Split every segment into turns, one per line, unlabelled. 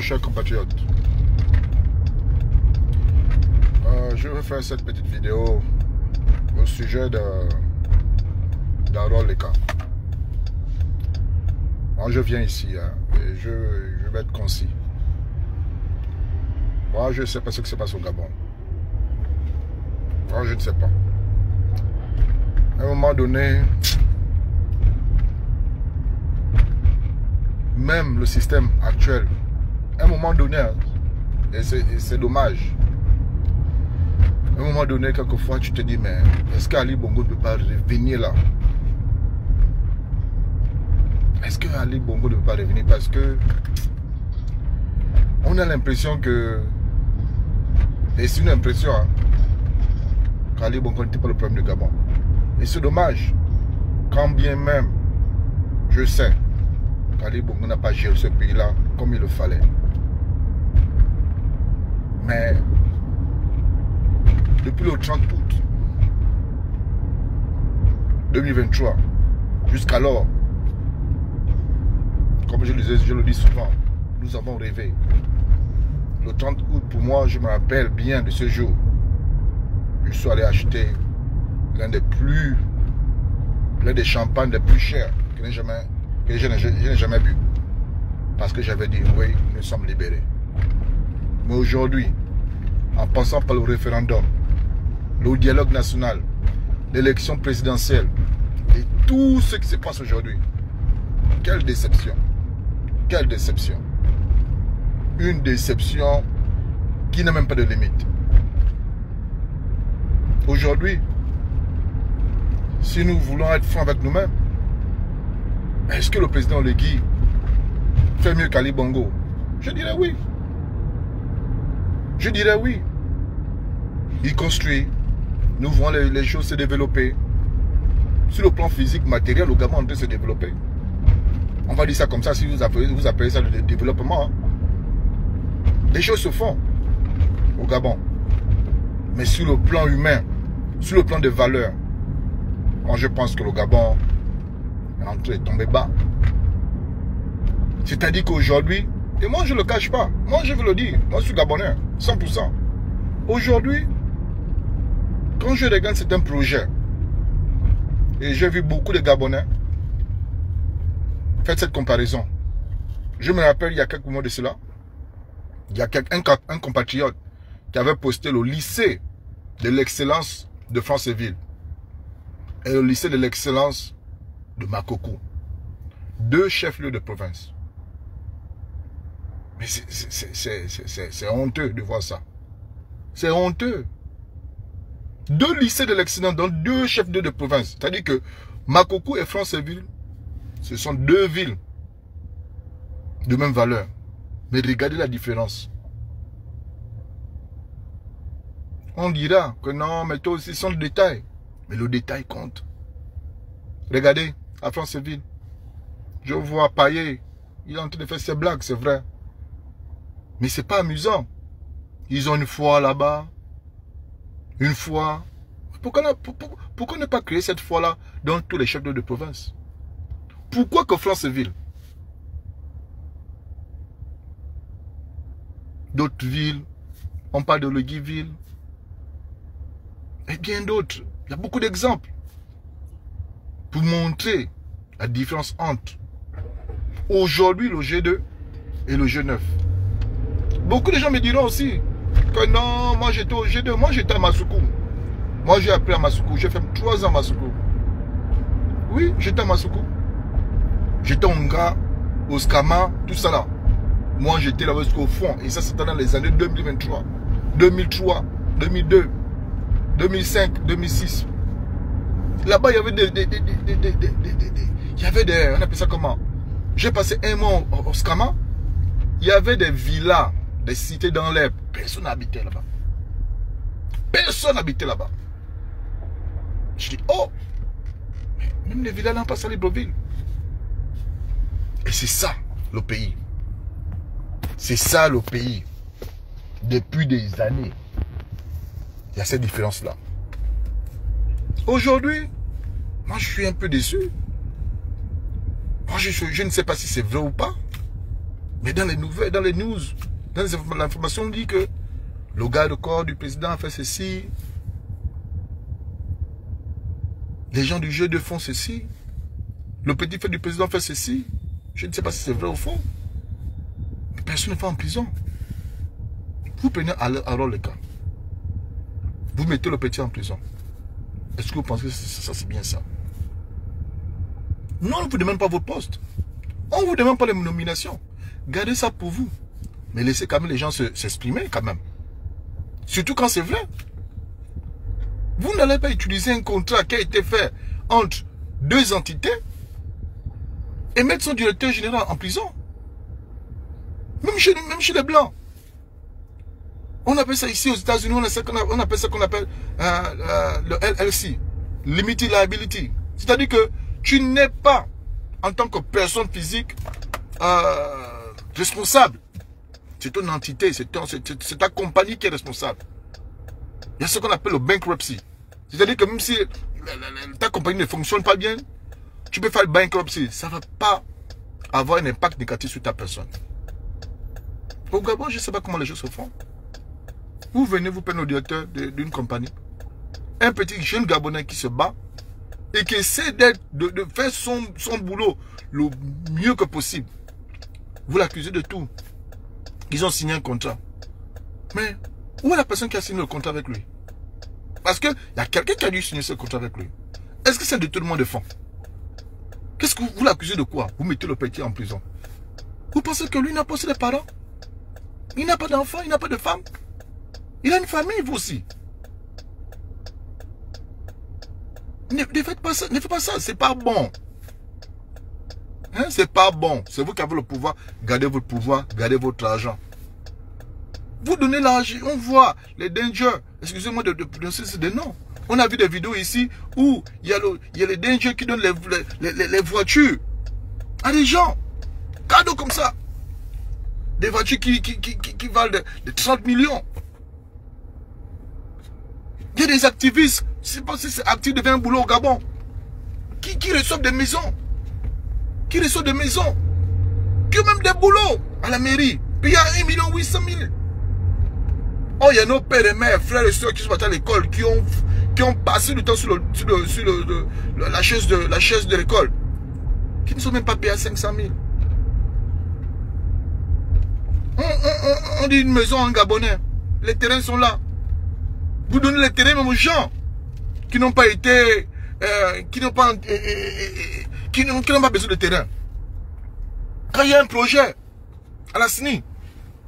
Bonjour chers compatriotes. Je vais faire cette petite vidéo au sujet d'Harold Leka. Moi je viens ici et je vais être concis. Moi je ne sais pas ce qui se passe au Gabon. Moi je ne sais pas. À un moment donné, même le système actuel, à un moment donné, et c'est dommage, à un moment donné, quelquefois, tu te dis, mais est-ce qu'Ali Bongo ne peut pas revenir là? Est-ce qu'Ali Bongo ne peut pas revenir? Parce que on a l'impression que, et c'est une impression, qu'Ali Bongo n'était pas le problème du Gabon. Et c'est dommage, quand bien même, je sais qu'Ali Bongo n'a pas géré ce pays-là comme il le fallait. Mais depuis le 30 août 2023 jusqu'alors, comme je le dis souvent, nous avons rêvé. Le 30 août, pour moi, je me rappelle bien de ce jour. Je suis allé acheter l'un des champagnes les plus chers que je n'ai jamais bu. Parce que j'avais dit, oui, nous sommes libérés. Mais aujourd'hui, en passant par le référendum, le dialogue national, l'élection présidentielle et tout ce qui se passe aujourd'hui, quelle déception. Quelle déception. Une déception qui n'a même pas de limite. Aujourd'hui, si nous voulons être francs avec nous-mêmes, est-ce que le président Legui fait mieux qu'Ali Bongo? Je dirais oui. Je dirais oui. Il construit. Nous voyons les choses se développer. Sur le plan physique, matériel, le Gabon est en train de se développer. On va dire ça comme ça, si vous appelez ça le développement. Hein. Les choses se font au Gabon. Mais sur le plan humain, sur le plan des valeurs, moi je pense que le Gabon est en train de tomber bas. C'est-à-dire qu'aujourd'hui, et moi je ne le cache pas, moi je veux le dire, moi je suis Gabonais, 100%. Aujourd'hui, quand je regarde certains projets, et j'ai vu beaucoup de Gabonais faire cette comparaison. Je me rappelle il y a quelques mois de cela, il y a un compatriote qui avait posté le lycée de l'excellence de Franceville et le lycée de l'excellence de Makoko. Deux chefs-lieux de province. Mais c'est honteux de voir ça. C'est honteux. Deux lycées de l'excellence dans deux chefs-lieux de province. C'est-à-dire que Makoko et Franceville, ce sont deux villes de même valeur. Mais regardez la différence. On dira que non, mais toi aussi, c'est le détail. Mais le détail compte. Regardez, à Franceville, je vois Payet, il est en train de faire ses blagues, c'est vrai. Mais c'est pas amusant. Ils ont une foi là-bas. Une foi. Pourquoi ne pas créer cette foi-là dans tous les chefs de province? Pourquoi que Franceville? D'autres villes, on parle de Leguiville, et bien d'autres. Il y a beaucoup d'exemples pour montrer la différence entre aujourd'hui le G2 et le G9. Beaucoup de gens me diront aussi que non, moi j'étais au G2, moi j'étais à Massoukou. Moi j'ai appris à Massoukou, j'ai fait 3 ans à Massoukou. Oui, j'étais à Massoukou. J'étais au Nga, au Skama, tout ça là. Moi j'étais là jusqu'au fond. Et ça c'était dans les années 2023, 2003, 2002, 2005, 2006. Là-bas il y avait on appelle ça comment? J'ai passé un mois au Skama. Il y avait des villas, des cités dans l'air. Personne n'habitait là-bas. Personne n'habitait là-bas. Je dis, oh, mais même les villas n'ont pas ça, Libreville. Et c'est ça, le pays. C'est ça, le pays. Depuis des années. Il y a cette différence-là. Aujourd'hui, moi, je suis un peu déçu. Moi, je ne sais pas si c'est vrai ou pas. Mais dans les nouvelles, dans les news, dans l'information, on dit que le garde corps du président a fait ceci. Les gens du jeu de font ceci. Le petit frère du président fait ceci. Je ne sais pas si c'est vrai ou faux. Mais personne ne va en prison. Vous prenez alors le cas. Vous mettez le petit en prison. Est-ce que vous pensez que ça c'est bien ça? Non, on ne vous demande pas votre poste. On ne vous demande pas les nominations. Gardez ça pour vous. Mais laissez quand même les gens s'exprimer quand même. Surtout quand c'est vrai. Vous n'allez pas utiliser un contrat qui a été fait entre deux entités et mettre son directeur général en prison. Même chez les Blancs. On appelle ça ici aux États-Unis, on appelle ça qu'on appelle le LLC, Limited Liability. C'est-à-dire que tu n'es pas, en tant que personne physique, responsable. C'est ton entité, c'est ta compagnie qui est responsable. Il y a ce qu'on appelle le bankruptcy. C'est-à-dire que même si ta compagnie ne fonctionne pas bien, tu peux faire le bankruptcy. Ça ne va pas avoir un impact négatif sur ta personne. Au Gabon, je ne sais pas comment les choses se font. Vous venez, vous prenez le directeur d'une compagnie. Un petit jeune Gabonais qui se bat et qui essaie de faire son boulot le mieux que possible. Vous l'accusez de tout. Ils ont signé un contrat. Mais où est la personne qui a signé le contrat avec lui? Parce qu'il y a quelqu'un qui a dû signer ce contrat avec lui. Est-ce que c'est un détournement de fonds? Qu'est-ce que vous l'accusez de quoi? Vous mettez le petit en prison. Vous pensez que lui n'a pas de parents? Il n'a pas d'enfants, il n'a pas de femme. Il a une famille, vous aussi. Ne faites pas ça, ne faites pas ça, c'est pas bon. Hein, c'est pas bon. C'est vous qui avez le pouvoir. Gardez votre pouvoir, gardez votre argent. Vous donnez l'argent, on voit les dangers. Excusez-moi de prononcer des noms. On a vu des vidéos ici où il y a les dangers qui donnent les voitures à des gens. Cadeaux comme ça. Des voitures qui valent de 30 millions. Il y a des activistes, c'est pas si c'est actif devient un boulot au Gabon, qui reçoivent des maisons. Qui reçoivent des maisons. Qui ont même des boulots à la mairie. Puis il y a 1 800 000. Oh, il y a nos pères et mères, frères et soeurs qui sont à l'école, qui ont passé du temps sur la chaise de l'école, qui ne sont même pas payés à 500 000. On dit une maison en Gabonais. Les terrains sont là. Vous donnez les terrains même aux gens qui n'ont pas été, qui n'ont pas besoin de terrain. Quand il y a un projet à la CNI,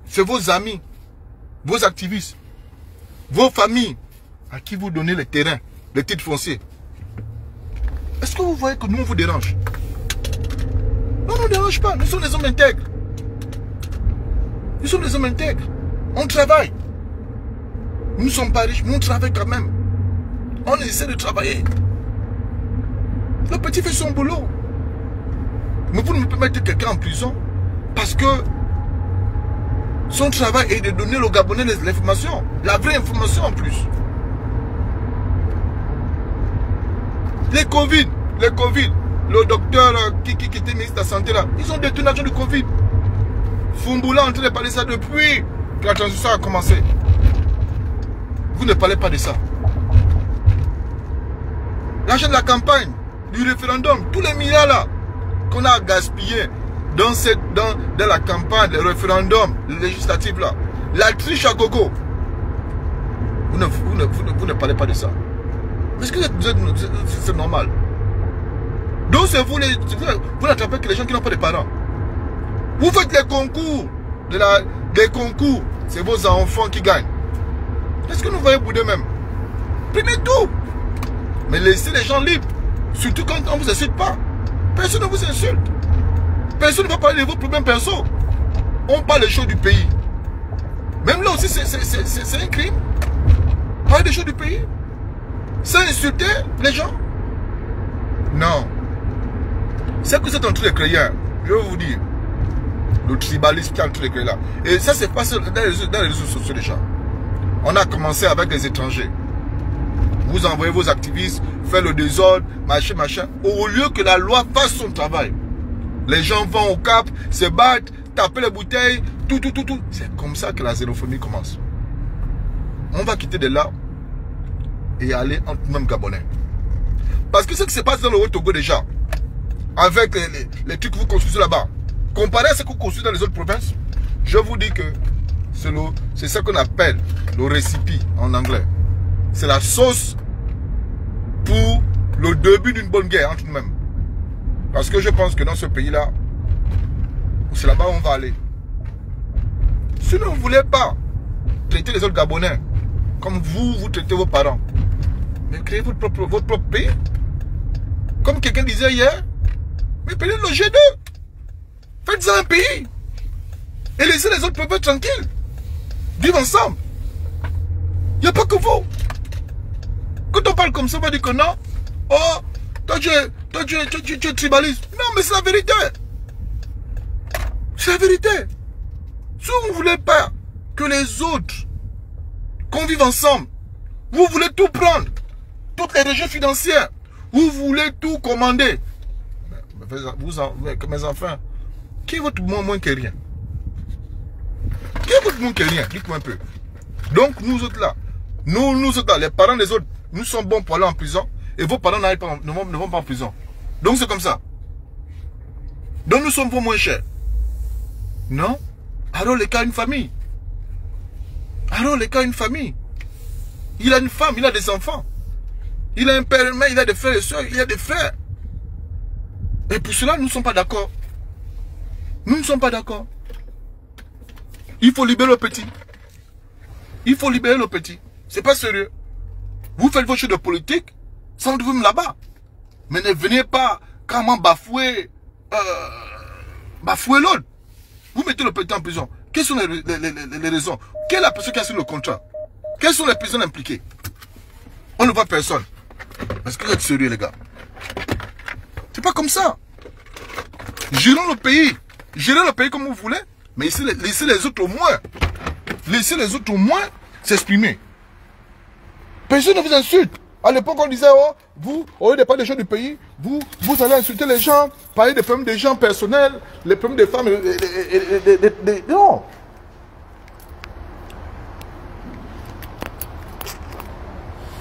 c'est vos amis, vos activistes, vos familles à qui vous donnez les terrains, les titres fonciers. Est-ce que vous voyez que nous on vous dérange? Non, on ne nous dérange pas. Nous sommes des hommes intègres. Nous sommes des hommes intègres. On travaille. Nous ne sommes pas riches, mais on travaille quand même. On essaie de travailler. Le petit fait son boulot. Mais vous ne pouvez pas mettre quelqu'un en prison parce que son travail est de donner aux Gabonais l'information. La vraie information en plus. Les Covid, le docteur qui était ministre de la Santé là, ils ont détourné l'argent du Covid. Fumboula est en train de parler de ça depuis que la transition a commencé. Vous ne parlez pas de ça. L'argent de la campagne, du référendum, tous les milliards là qu'on a gaspillés dans la campagne, le référendum, le législatif là, la triche à gogo. Vous ne parlez pas de ça. Est-ce que c'est normal? Donc c'est vous n'attrapez que les gens qui n'ont pas de parents. Vous faites les concours, des concours, c'est vos enfants qui gagnent. Est-ce que nous voyez bouder même? Prenez tout. Mais laissez les gens libres. Surtout quand on ne vous insulte pas. Personne ne vous insulte. Personne ne va parler de vos problèmes perso. On parle des choses du pays. Même là aussi, c'est un crime. Parler des choses du pays. C'est insulter les gens. Non. C'est que c'est entre les créateurs. Je vais vous dire. Le tribalisme qui est entre les créateurs. Et ça, c'est pas dans les réseaux sociaux déjà. On a commencé avec les étrangers. Vous envoyez vos activistes, faire le désordre, machin. Au lieu que la loi fasse son travail. Les gens vont au Cap, se battent, taper les bouteilles, tout. C'est comme ça que la xénophobie commence. On va quitter de là et aller entre nous-mêmes Gabonais. Parce que ce qui se passe dans le Haut-Togo déjà, avec les trucs que vous construisez là-bas, comparé à ce que vous construisez dans les autres provinces, je vous dis que c'est ce qu'on appelle le récipi en anglais. C'est la sauce pour le début d'une bonne guerre entre nous-mêmes. Parce que je pense que dans ce pays-là, c'est là-bas où on va aller. Si vous ne voulez pas traiter les autres Gabonais comme vous traitez vos parents, mais créez votre propre pays. Comme quelqu'un disait hier, mais prenez le G2. Faites ça un pays. Et laissez les autres peuples tranquilles. Vivre ensemble. Il n'y a pas que vous. Quand on parle comme ça, on va dire que non. Oh, toi tu es tribaliste. Non, mais c'est la vérité. C'est la vérité. Si vous ne voulez pas que les autres, qu'on vive ensemble, vous voulez tout prendre. Toutes les régions financières. Vous voulez tout commander. Mes enfants, qui est votre moins que rien? Qui est votre moins que rien? Dites-moi un peu. Donc, nous autres là, les parents des autres, nous sommes bons pour aller en prison et vos parents ne vont pas en prison. Donc, c'est comme ça. Donc, nous sommes vos moins chers. Non? Alors, les cas a une famille. Alors, les cas a une famille. Il a une femme, il a des enfants. Il a un père, il a des frères et soeurs, il a des frères. Et pour cela, nous ne sommes pas d'accord. Nous ne sommes pas d'accord. Il faut libérer le petit. Il faut libérer le petit. C'est pas sérieux. Vous faites vos choses de politique sans vous me là-bas. Mais ne venez pas carrément bafouer l'autre. Vous mettez le petit en prison. Quelles sont les raisons? Quelle est la personne qui a signé le contrat? Quelles sont les personnes impliquées? On ne voit personne. Est-ce que vous êtes sérieux, les gars? C'est pas comme ça. Gérons le pays. Gérez le pays comme vous voulez. Mais laissez les autres au moins. Laissez les autres au moins s'exprimer. Personne ne vous insulte. À l'époque, on disait, oh, vous, au lieu de parler des choses du pays, vous allez insulter les gens, parler des problèmes des gens personnels, les problèmes des femmes. Non.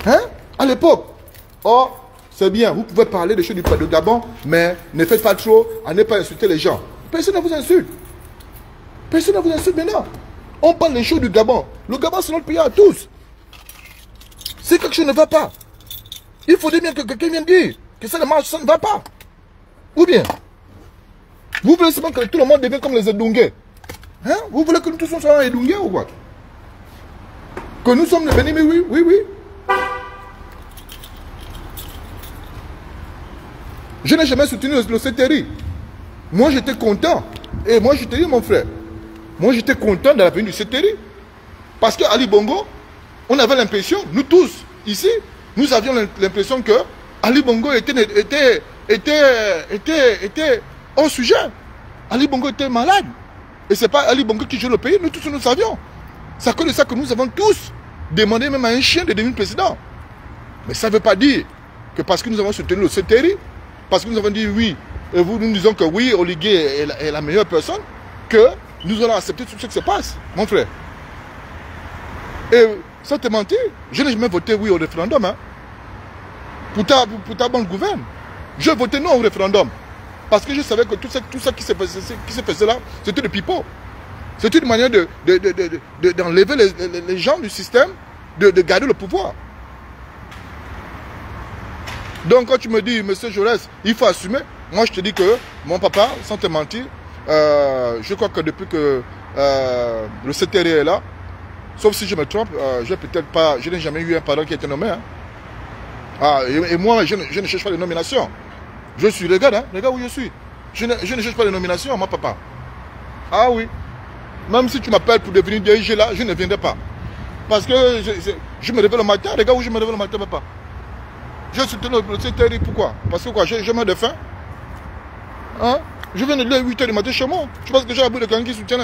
Hein? À l'époque, oh, c'est bien, vous pouvez parler des choses du Gabon, mais ne faites pas trop, à ne pas insulter les gens. Personne ne vous insulte. Personne ne vous insulte maintenant. On parle des choses du Gabon. Le Gabon, c'est notre pays à tous. Si quelque chose ne va pas, il faudrait bien que quelqu'un vienne dire que ça ne marche, ça ne va pas. Ou bien, vous voulez seulement que tout le monde devienne comme les Edunguais. Hein? Vous voulez que nous tous soyons Edunguais ou quoi? Que nous sommes les bénis, mais oui. Je n'ai jamais soutenu le CTRI. Moi, j'étais content. Et moi, je te dis, mon frère, moi, j'étais content de la venue du CTRI. Parce qu'à Ali Bongo, on avait l'impression, nous tous, ici, nous avions l'impression que Ali Bongo était hors sujet. Ali Bongo était malade. Et ce n'est pas Ali Bongo qui gère le pays, nous tous nous savions. C'est à cause de ça que nous avons tous demandé même à un chien de devenir président. Mais ça ne veut pas dire que parce que nous avons soutenu le CTRI, parce que nous avons dit oui, et nous disons que oui, Oligué est la meilleure personne, que nous allons accepter tout ce qui se passe, mon frère. Et ça te mentir, je n'ai jamais voté oui au référendum. Hein. Pour ta bonne gouverne. Je votais non au référendum. Parce que je savais que tout ça qui se faisait là, c'était de pipeau. C'était une manière d'enlever les gens du système, de garder le pouvoir. Donc quand tu me dis, monsieur Jaurès, il faut assumer, moi je te dis que mon papa, sans te mentir, je crois que depuis que le CTRI est là, sauf si je me trompe, je n'ai jamais eu un parent qui a été nommé. Hein. Ah, et moi, je ne cherche pas de nomination. Je suis, regarde où je suis. Je ne cherche pas de nomination, mon papa. Ah oui. Même si tu m'appelles pour devenir DG là, je ne viendrai pas. Parce que je me réveille le matin, regarde où je me réveille le matin, papa. Je soutiens le CTRI, pourquoi? Parce que quoi, j'ai mal de faim. Hein? Je viens de 8h du matin chez moi. Tu penses que j'ai un bout de quelqu'un qui soutient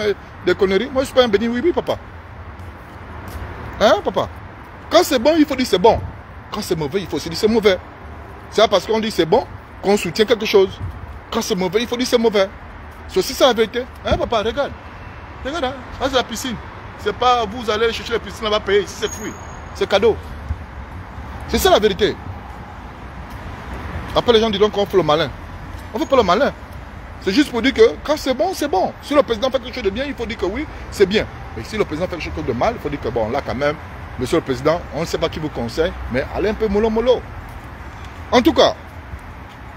des conneries? Moi, je ne suis pas un béni oui, papa. Hein, papa? Quand c'est bon, il faut dire c'est bon. Quand c'est mauvais, il faut aussi dire c'est mauvais. C'est parce qu'on dit c'est bon qu'on soutient quelque chose. Quand c'est mauvais, il faut dire c'est mauvais. C'est aussi ça la vérité. Hein, papa, regarde. Regarde, hein. Ça, c'est la piscine. C'est pas vous allez chercher la piscine, on va payer. Ici, c'est fruit. C'est cadeau. C'est ça la vérité. Après, les gens diront qu'on fait le malin. On ne fait pas le malin. C'est juste pour dire que quand c'est bon, c'est bon. Si le président fait quelque chose de bien, il faut dire que oui, c'est bien. Mais si le président fait quelque chose de mal, il faut dire que bon, là quand même, monsieur le président, on ne sait pas qui vous conseille, mais allez un peu mollo mollo. En tout cas,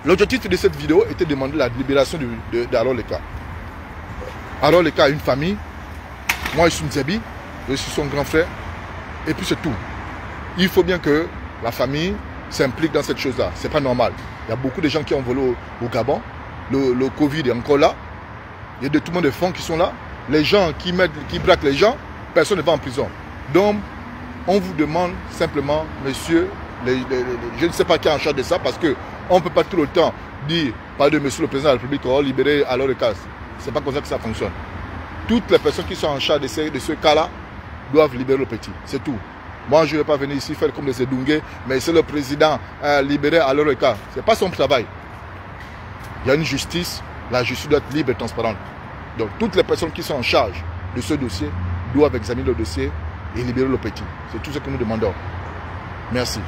l'objectif de cette vidéo était de demander la libération d'Aaron Leka. Aaron Leka a une famille. Moi, je suis Nzebi. Je suis son grand frère. Et puis c'est tout. Il faut bien que la famille s'implique dans cette chose-là. C'est pas normal. Il y a beaucoup de gens qui ont volé au Gabon. Le Covid est encore là. Il y a de tout le monde de fonds qui sont là. Les gens qui braquent les gens, personne ne va en prison. Donc, on vous demande simplement, monsieur, je ne sais pas qui est en charge de ça, parce qu'on ne peut pas tout le temps dire, par de monsieur le président de la République, oh, libérer alors le cas. C'est pas comme ça que ça fonctionne. Toutes les personnes qui sont en charge de ce cas-là doivent libérer le petit. C'est tout. Moi, je ne vais pas venir ici faire comme des Edungués, mais c'est le président libéré alors le cas. Ce n'est pas son travail. Il y a une justice. La justice doit être libre et transparente. Donc, toutes les personnes qui sont en charge de ce dossier doivent examiner le dossier et libérer le petit. C'est tout ce que nous demandons. Merci.